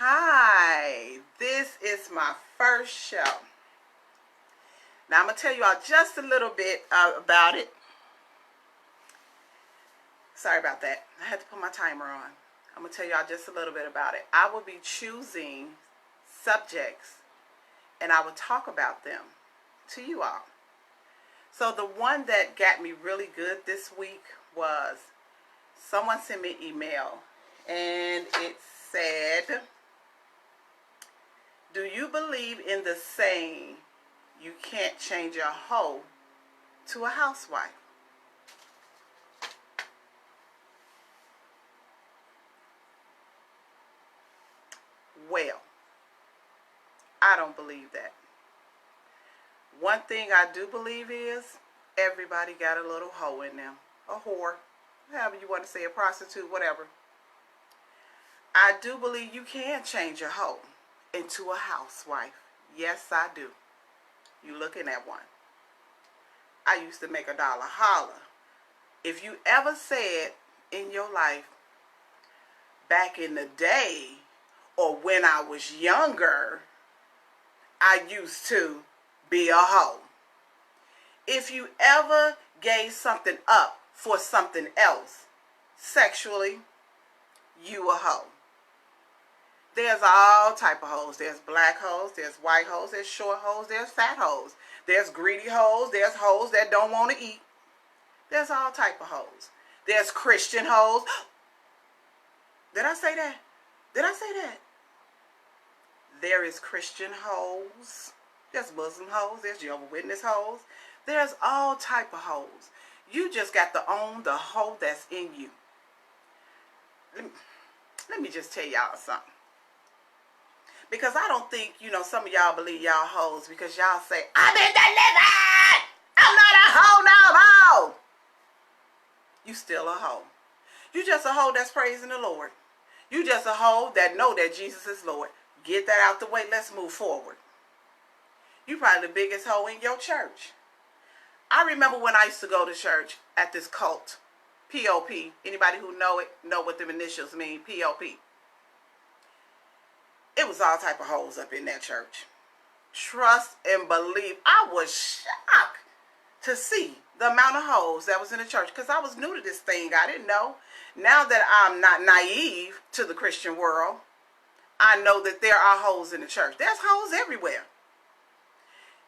Hi, this is my first show. Now I'm going to tell you all just a little bit about it. Sorry about that. I had to put my timer on. I'm going to tell you all just a little bit about it. I will be choosing subjects and I will talk about them to you all. So the one that got me really good this week was someone sent me an email and it said, do you believe in the saying, you can't change a hoe to a housewife? Well, I don't believe that. One thing I do believe is everybody got a little hoe in them. A whore, however you want to say, a prostitute, whatever. I do believe you can change a hoe into a housewife. Yes, I do. You looking at one. I used to make $1 holler. If you ever said in your life, back in the day, or when I was younger, I used to be a hoe. If you ever gave something up for something else, sexually, you a hoe. There's all type of hoes. There's black hoes, there's white hoes, there's short hoes, there's fat hoes. There's greedy hoes, there's hoes that don't want to eat. There's all type of hoes. There's Christian hoes. Did I say that? Did I say that? There is Christian hoes. There's Muslim hoes. There's Jehovah's Witness hoes. There's all type of hoes. You just got to own the hoe that's in you. Let me just tell y'all something. Because I don't think, some of y'all believe y'all hoes because y'all say, I've been delivered! I'm not a hoe no more! You still a hoe. You just a hoe that's praising the Lord. You just a hoe that know that Jesus is Lord. Get that out the way. Let's move forward. You probably the biggest hoe in your church. I remember when I used to go to church at this cult, P.O.P. Anybody who know it, know what the initials mean, P.O.P. It was all type of hoes up in that church. Trust and believe. I was shocked to see the amount of hoes that was in the church because I was new to this thing. I didn't know. Now that I'm not naive to the Christian world, I know that there are hoes in the church. There's hoes everywhere.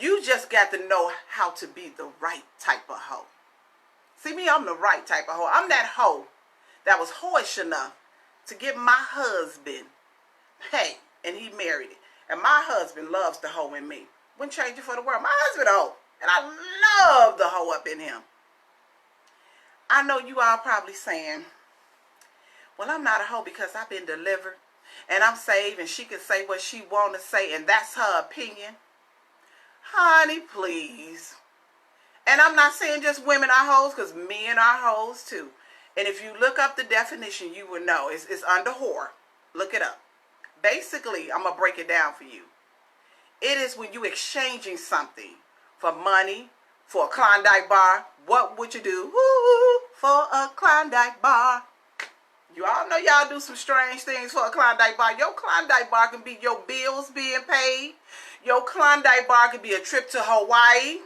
You just got to know how to be the right type of hoe. See me, I'm the right type of hoe. I'm that hoe that was hoish enough to get my husband, hey, and he married it. And my husband loves the hoe in me. Wouldn't change it for the world. My husband a hoe. And I love the hoe up in him. I know you all probably saying, well, I'm not a hoe because I've been delivered. And I'm saved and she can say what she want to say. And that's her opinion. Honey, please. And I'm not saying just women are hoes because men are hoes too. And if you look up the definition, you will know. It's under whore. Look it up. Basically, I'm going to break it down for you. It is when you exchanging something for money, for a Klondike bar. What would you do? Woo, for a Klondike bar. You all know y'all do some strange things for a Klondike bar. Your Klondike bar can be your bills being paid. Your Klondike bar can be a trip to Hawaii.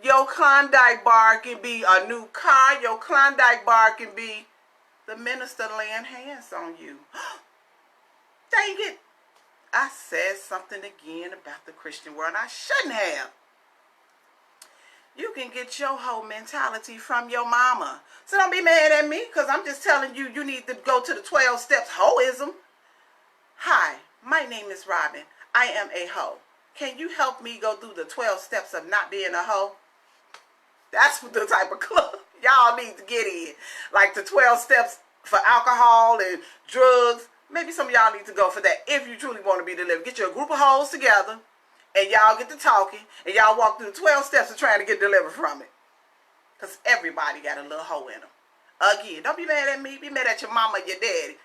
Your Klondike bar can be a new car. Your Klondike bar can be the minister laying hands on you. Dang it. I said something again about the Christian world. I shouldn't have. You can get your whole mentality from your mama. So don't be mad at me because I'm just telling you, you need to go to the 12 steps hoism. Hi, my name is Robin. I am a hoe. Can you help me go through the 12 steps of not being a hoe? That's the type of club y'all need to get in. Like the 12 steps for alcohol and drugs. Maybe some of y'all need to go for that if you truly want to be delivered. Get you a group of hoes together and y'all get to talking and y'all walk through the 12 steps of trying to get delivered from it. Because everybody got a little hoe in them. Again, don't be mad at me. Be mad at your mama and your daddy.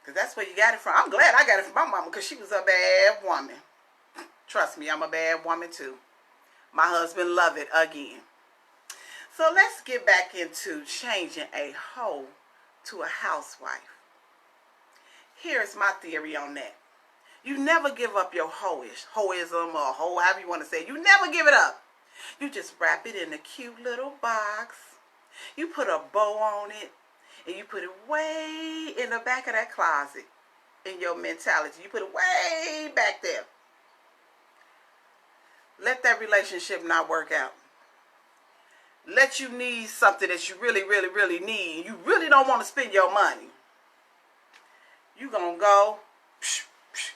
Because that's where you got it from. I'm glad I got it from my mama because she was a bad woman. Trust me, I'm a bad woman too. My husband loved it again. So let's get back into changing a hoe to a housewife. Here's my theory on that. You never give up your hoism or hoe, however you want to say it. You never give it up. You just wrap it in a cute little box. You put a bow on it, and you put it way in the back of that closet in your mentality. You put it way back there. Let that relationship not work out. Let you need something that you really, really, really need. You really don't want to spend your money. You gonna go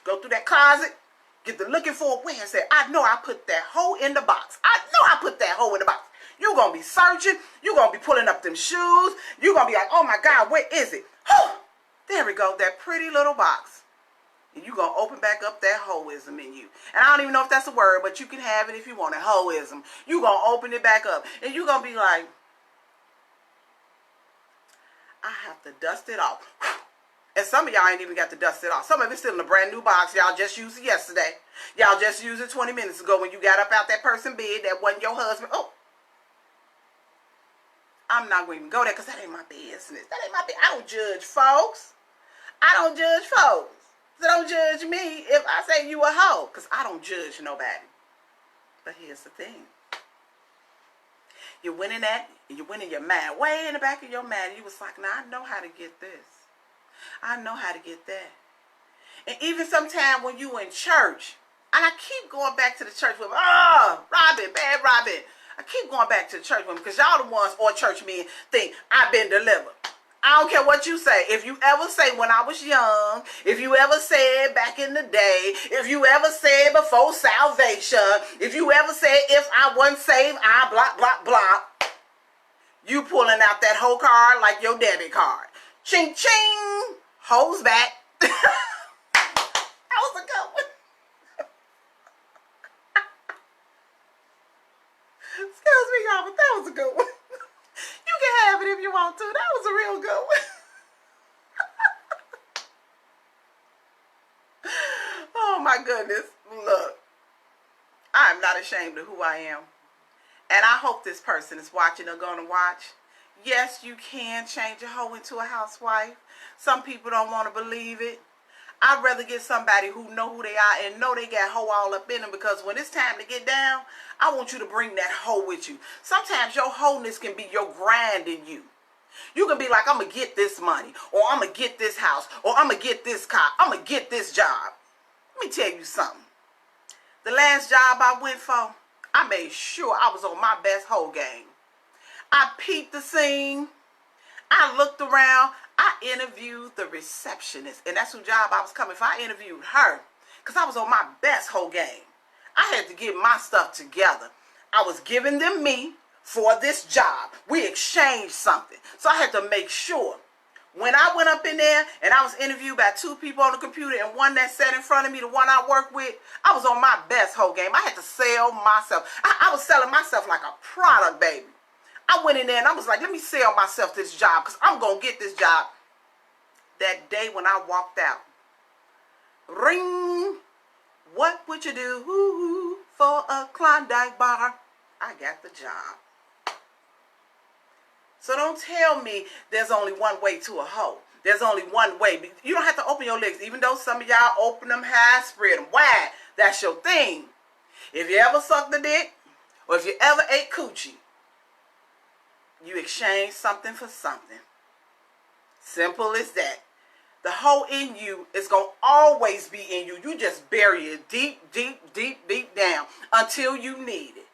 through that closet, get the looking for it, and say, I know I put that hoe in the box. I know I put that hoe in the box. You're going to be searching. You're going to be pulling up them shoes. You're going to be like, oh my God, where is it? Oh, there we go, that pretty little box. And you're going to open back up that hoism in you. And I don't even know if that's a word, but you can have it if you want it, hoism. You're going to open it back up. And you're going to be like, I have to dust it off. And some of y'all ain't even got to dust it off. Some of it's still in a brand new box. Y'all just used it yesterday. Y'all just used it 20 minutes ago when you got up out that person's bed that wasn't your husband. Oh, I'm not going to even go there because that ain't my business. That ain't my business. I don't judge folks. I don't judge folks. So don't judge me if I say you a hoe, because I don't judge nobody. But here's the thing. You're winning that, and you're winning your mind. Way in the back of your mind, you was like, now I know how to get this. I know how to get that. And even sometimes when you in church, and I keep going back to the church with, oh, Robin, bad Robin. I keep going back to the church with me because y'all the ones or church men think I've been delivered. I don't care what you say. If you ever say when I was young, if you ever said back in the day, if you ever said before salvation, if you ever said if I wasn't saved, I block, block, block, you pulling out that whole card like your debit card. Ching, ching, hoes back. That was a good one. Excuse me, y'all, but that was a good one. You can have it if you want to. That was a real good one. Oh my goodness. Look, I'm not ashamed of who I am. And I hope this person is watching or going to watch. Yes, you can change a hoe into a housewife. Some people don't want to believe it. I'd rather get somebody who know who they are and know they got hoe all up in them, because when it's time to get down, I want you to bring that hoe with you. Sometimes your wholeness can be your grind in you. You can be like, I'm going to get this money, or I'm going to get this house, or I'm going to get this car, I'm going to get this job. Let me tell you something. The last job I went for, I made sure I was on my best hoe game. I peeped the scene. I looked around. I interviewed the receptionist, and that's who job I was coming for. I interviewed her because I was on my best whole game. I had to get my stuff together. I was giving them me for this job. We exchanged something. So I had to make sure. When I went up in there and I was interviewed by two people on the computer and one that sat in front of me, the one I worked with, I was on my best whole game. I had to sell myself. I was selling myself like a product, baby. I went in there and I was like, let me sell myself this job because I'm going to get this job. That day when I walked out, ring, what would you do for a Klondike bar? I got the job. So don't tell me there's only one way to a hoe. There's only one way. You don't have to open your legs, even though some of y'all open them high, spread them wide. That's your thing. If you ever sucked the dick, or if you ever ate coochie, you exchange something for something. Simple as that. The hoe in you is going to always be in you. You just bury it deep, deep, deep, deep down until you need it.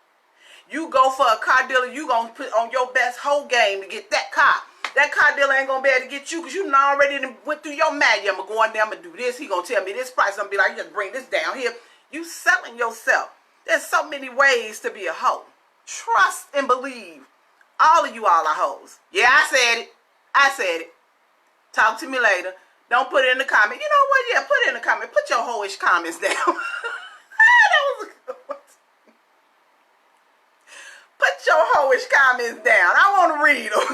You go for a car dealer, you going to put on your best hoe game to get that car. That car dealer ain't going to be able to get you because you already went through your mind. I'm going to go in there, I'm going to do this. He going to tell me this price. I'm going to be like, you just bring this down here. You selling yourself. There's so many ways to be a hoe. Trust and believe. All of you all are hoes. Yeah, I said it. I said it. Talk to me later. Don't put it in the comment. You know what? Yeah, put it in the comment. Put your hoish comments down. That was a good one. Put your hoish comments down. I want to read them.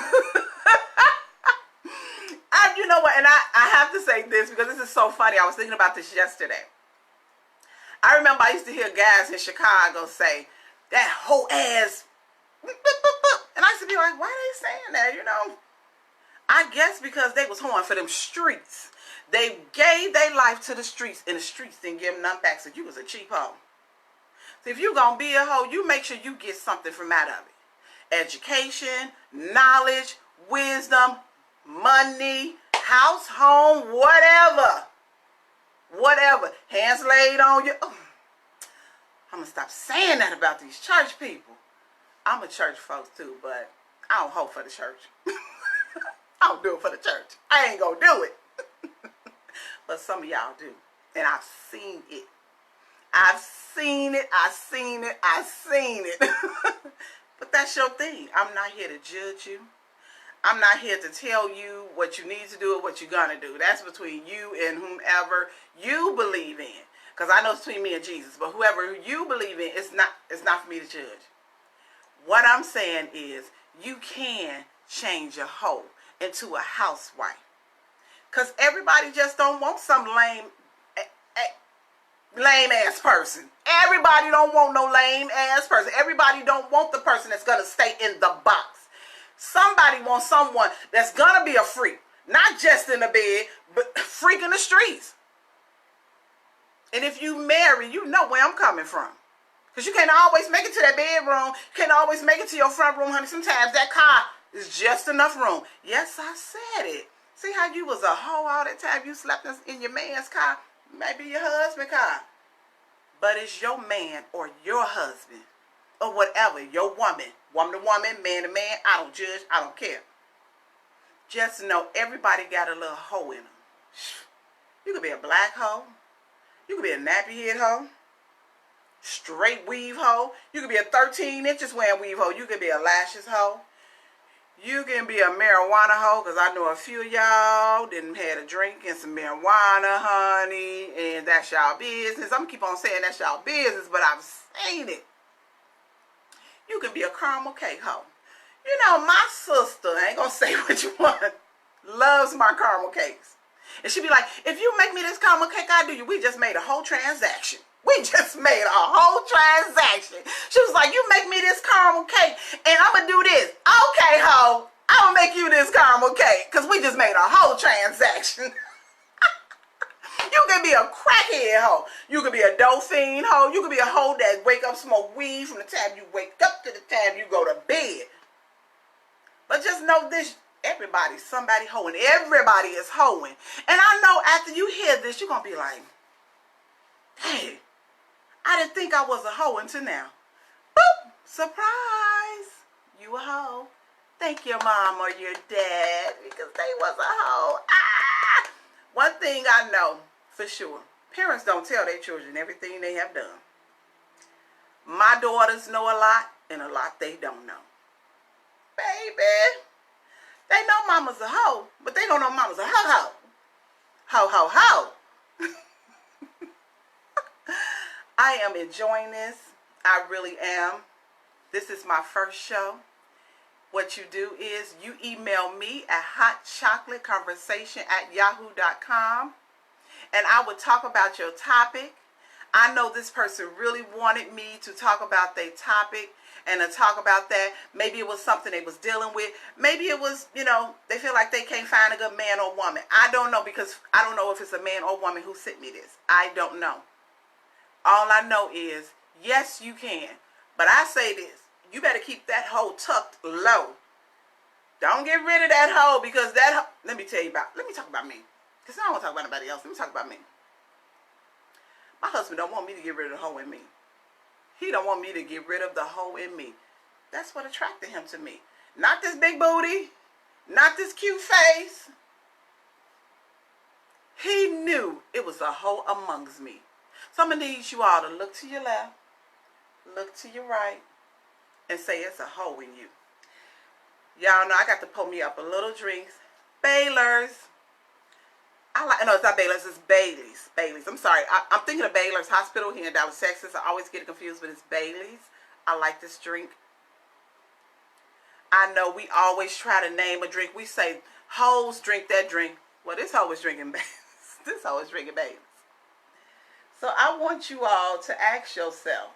You know what? And I have to say this because this is so funny. I was thinking about this yesterday. I remember I used to hear guys in Chicago say, that hoe ass. And I used to be like, why are they saying that, you know? I guess because they was hoeing for them streets. They gave their life to the streets, and the streets didn't give them nothing back, so you was a cheap hoe. So if you going to be a hoe, you make sure you get something from out of it. Education, knowledge, wisdom, money, house, home, whatever. Whatever. Hands laid on you. Oh, I'm going to stop saying that about these church people. I'm a church folks too, but I don't hoe for the church. I don't do it for the church. I ain't going to do it. But some of y'all do. And I've seen it. I've seen it. I've seen it. I've seen it. But that's your thing. I'm not here to judge you. I'm not here to tell you what you need to do or what you're going to do. That's between you and whomever you believe in. Because I know it's between me and Jesus. But whoever you believe in, it's not for me to judge. What I'm saying is you can change a hoe into a housewife. Because everybody just don't want some lame ass person. Everybody don't want no lame ass person. Everybody don't want the person that's going to stay in the box. Somebody wants someone that's going to be a freak. Not just in the bed, but freak in the streets. And if you marry, you know where I'm coming from. Because you can't always make it to that bedroom. You can't always make it to your front room, honey. Sometimes that car is just enough room. Yes, I said it. See how you was a hoe all that time you slept in your man's car? Maybe your husband's car. But it's your man or your husband or whatever, your woman. Woman to woman, man to man. I don't judge. I don't care. Just know everybody got a little hoe in them. You could be a black hoe. You could be a nappy head hoe. Straight weave hoe. You could be a 13 inches wearing weave hoe. You could be a lashes hoe. You can be a marijuana hoe, because I know a few of y'all didn't had a drink and some marijuana, honey, and that's y'all business. I'm going to keep on saying that's y'all business, but I've seen it. You can be a caramel cake hoe. You know, my sister, I ain't going to say which one, loves my caramel cakes. And she be like, if you make me this caramel cake, I'll do you. We just made a whole transaction. We just made a whole transaction. She was like, you make me this caramel cake and I'm going to do this. Okay, ho. I'm going to make you this caramel cake because we just made a whole transaction. You can be a crackhead hoe. You can be a dolphin hoe. You can be a hoe that wake up, smoke weed from the time you wake up to the time you go to bed. But just know this. Everybody's somebody hoeing. Everybody is hoeing. And I know after you hear this, you're going to be like, hey, I didn't think I was a hoe until now. Boop! Surprise! You a hoe. Thank your mom or your dad because they was a hoe. Ah! One thing I know for sure. Parents don't tell their children everything they have done. My daughters know a lot and a lot they don't know. Baby. They know mama's a hoe, but they don't know mama's a ho-ho. Ho-ho-ho. I am enjoying this. I really am. This is my first show. What you do is you email me at hotchocolateconversation@yahoo.com and I would talk about your topic. I know this person really wanted me to talk about their topic and to talk about that. Maybe it was something they was dealing with. Maybe it was, you know, they feel like they can't find a good man or woman. I don't know because I don't know if it's a man or woman who sent me this. I don't know. All I know is, yes, you can. But I say this. You better keep that hoe tucked low. Don't get rid of that hoe because that hoe, let me talk about me. Because I don't want to talk about anybody else. Let me talk about me. My husband don't want me to get rid of the hoe in me. He don't want me to get rid of the hoe in me. That's what attracted him to me. Not this big booty. Not this cute face. He knew it was a hoe amongst me. So I'm going to need you all to look to your left, look to your right, and say it's a hoe in you. Y'all know I got to pull me up a little drinks. Baylor's. No, it's not Baylor's, it's Bailey's. Bailey's. I'm sorry. I'm thinking of Baylor's Hospital here in Dallas, Texas. I always get it confused, but it's Bailey's. I like this drink. I know we always try to name a drink. We say, hoes drink that drink. Well, this hoe is drinking Bailey's. This hoe is drinking Bailey's. So I want you all to ask yourself,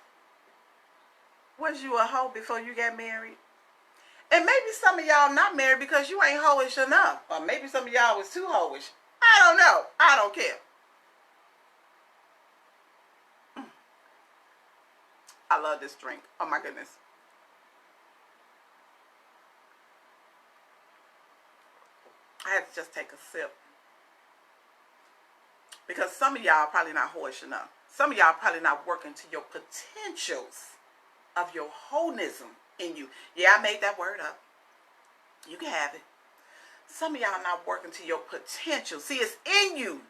was you a hoe before you got married? And maybe some of y'all not married because you ain't hoish enough. Or maybe some of y'all was too hoish. I don't know. I don't care. I love this drink. Oh my goodness. I had to just take a sip. Because some of y'all probably not hoish enough. Some of y'all probably not working to your potentials of your wholeness in you. Yeah, I made that word up. You can have it. Some of y'all not working to your potential. See, it's in you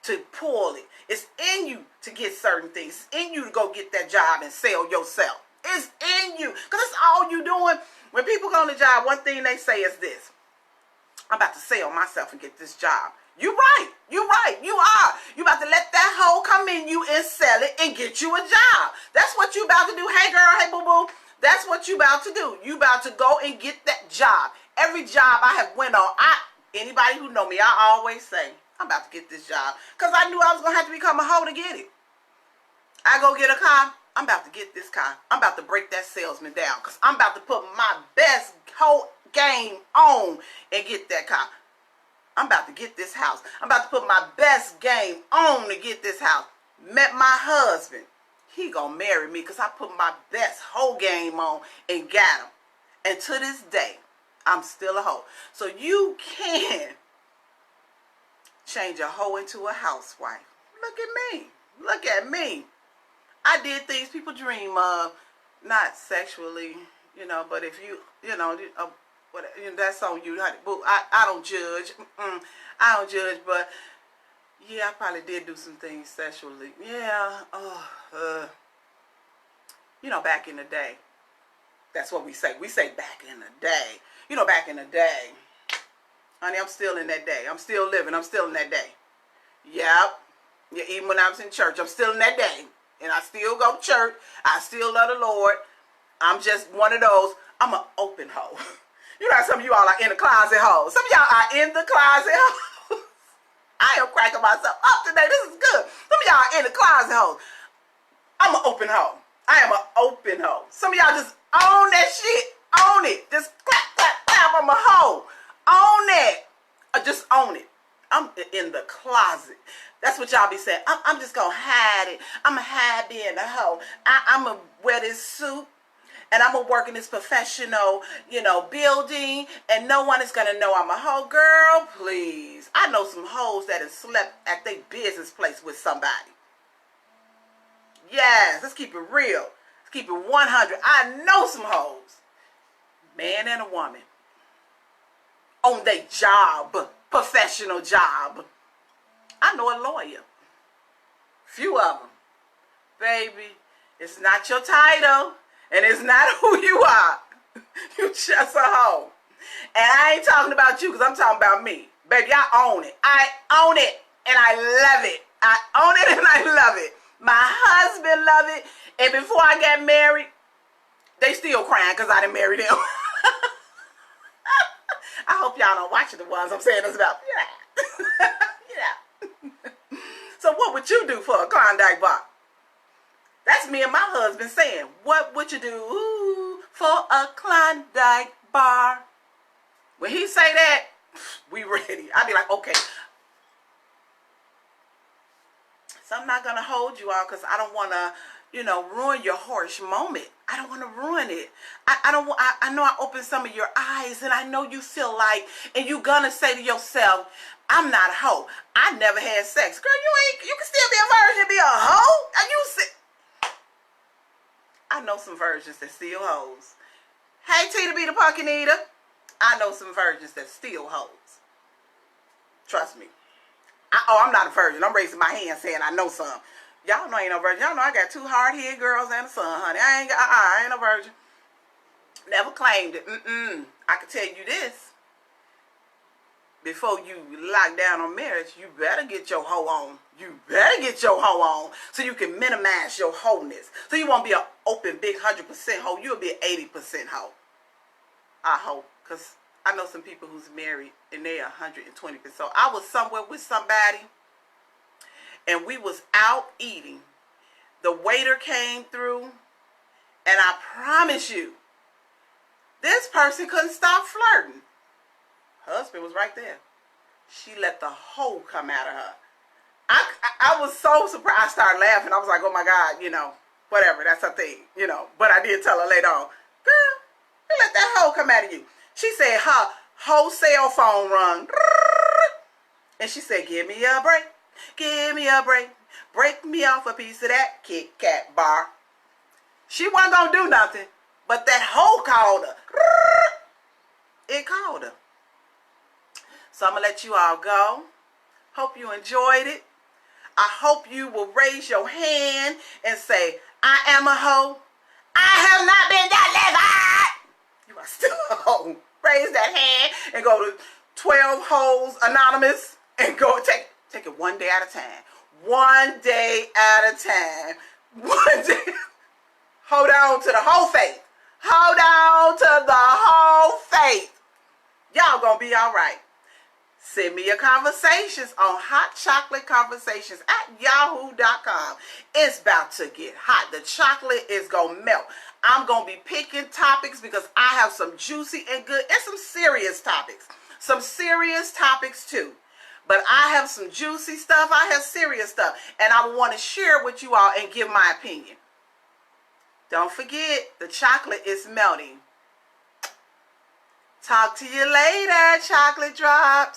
to pull it. It's in you to get certain things. It's in you to go get that job and sell yourself. It's in you. Because that's all you doing. When people go on the job, one thing they say is this: I'm about to sell myself and get this job. You right. You right. You are. You about to let that hoe come in you and sell it and get you a job. That's what you about to do. Hey girl, hey boo boo. That's what you about to do. You about to go and get that job. Every job I have went on, anybody who know me, I always say, I'm about to get this job. Because I knew I was going to have to become a hoe to get it. I go get a car. I'm about to get this car. I'm about to break that salesman down. Because I'm about to put my best hoe game on and get that car. I'm about to get this house. I'm about to put my best game on to get this house. Met my husband. He gonna marry me because I put my best hoe game on and got him. And to this day, I'm still a hoe. So you can change a hoe into a housewife. Look at me. Look at me. I did things people dream of. Not sexually, but if that's on you. I don't judge. I don't judge, but yeah, I probably did do some things sexually. Yeah. Back in the day. That's what we say. We say back in the day. Back in the day. Honey, I'm still in that day. I'm still living. I'm still in that day. Yep. Yeah, even when I was in church, I'm still in that day. And I still go to church. I still love the Lord. I'm just one of those. I'm an open hoe. Some of you all are in the closet hoes. Some of y'all are in the closet hoes. I am cracking myself up today. This is good. Some of y'all are in the closet hoes. I'm an open hoe. I am an open hoe. Some of y'all just own that shit. Own it. Just clap, clap, clap. I'm a hoe. Own it. Just own it. I'm in the closet. That's what y'all be saying. I'm just going to hide it. I'm going to hide being a hoe. I'm going to wear this suit. And I'm going to work in this professional, building. And no one is going to know I'm a hoe. Girl, please. I know some hoes that have slept at their business place with somebody. Yes, let's keep it real. Let's keep it 100. I know some hoes. Man and a woman. On their job. Professional job. I know a lawyer. Few of them. Baby, it's not your title. And it's not who you are. You just a hoe. And I ain't talking about you because I'm talking about me. Baby, I own it. I own it. And I love it. I own it and I love it. My husband love it. And before I got married, they still crying because I didn't marry them. I hope y'all don't watch the ones I'm saying this about. Yeah. So what would you do for a Klondike bar? That's me and my husband saying, what would you do for a Klondike bar? When he say that, we ready. I be like, okay. So I'm not going to hold you all because I don't want to, ruin your harsh moment. I don't want to ruin it. I know I opened some of your eyes and I know you feel like, and you going to say to yourself, I'm not a hoe. I never had sex. Girl, you can still be a virgin and be a hoe. And I know some virgins that steal hoes. Hey, Tita B the Pumpkin Eater. I know some virgins that steal hoes. Trust me. I'm not a virgin. I'm raising my hand saying I know some. Y'all know I ain't no virgin. Y'all know I got 2 hard-headed girls and a son, honey. I ain't no virgin. Never claimed it. I can tell you this. Before you lock down on marriage, you better get your hoe on. You better get your hoe on so you can minimize your wholeness. So you won't be an open, big 100% hoe. You'll be an 80% hoe. I hope. Because I know some people who's married and they are 120%. So I was somewhere with somebody and we was out eating. The waiter came through and I promise you, This person couldn't stop flirting. Husband was right there. She let the hoe come out of her. I was so surprised. I started laughing. I was like, oh my God, whatever, that's her thing, But I did tell her later on, girl, you let that hoe come out of you. She said her whole cell phone rung. And she said, give me a break. Give me a break. Break me off a piece of that Kit Kat bar. She wasn't going to do nothing, but that hoe called her. It called her. So I'm going to let you all go. Hope you enjoyed it. I hope you will raise your hand and say, I am a hoe. I have not been delivered. You are still a hoe. Raise that hand and go to 12 Hoes Anonymous and go take it one day at a time. One day at a time. One day. Hold on to the whole faith. Hold on to the whole faith. Y'all gonna be all right. Send me your conversations on hotchocolateconversations@yahoo.com. It's about to get hot. The chocolate is going to melt. I'm going to be picking topics because I have some juicy and good and some serious topics. Some serious topics too. But I have some juicy stuff. I have serious stuff. And I want to share it with you all and give my opinion. Don't forget, the chocolate is melting. Talk to you later, chocolate drops.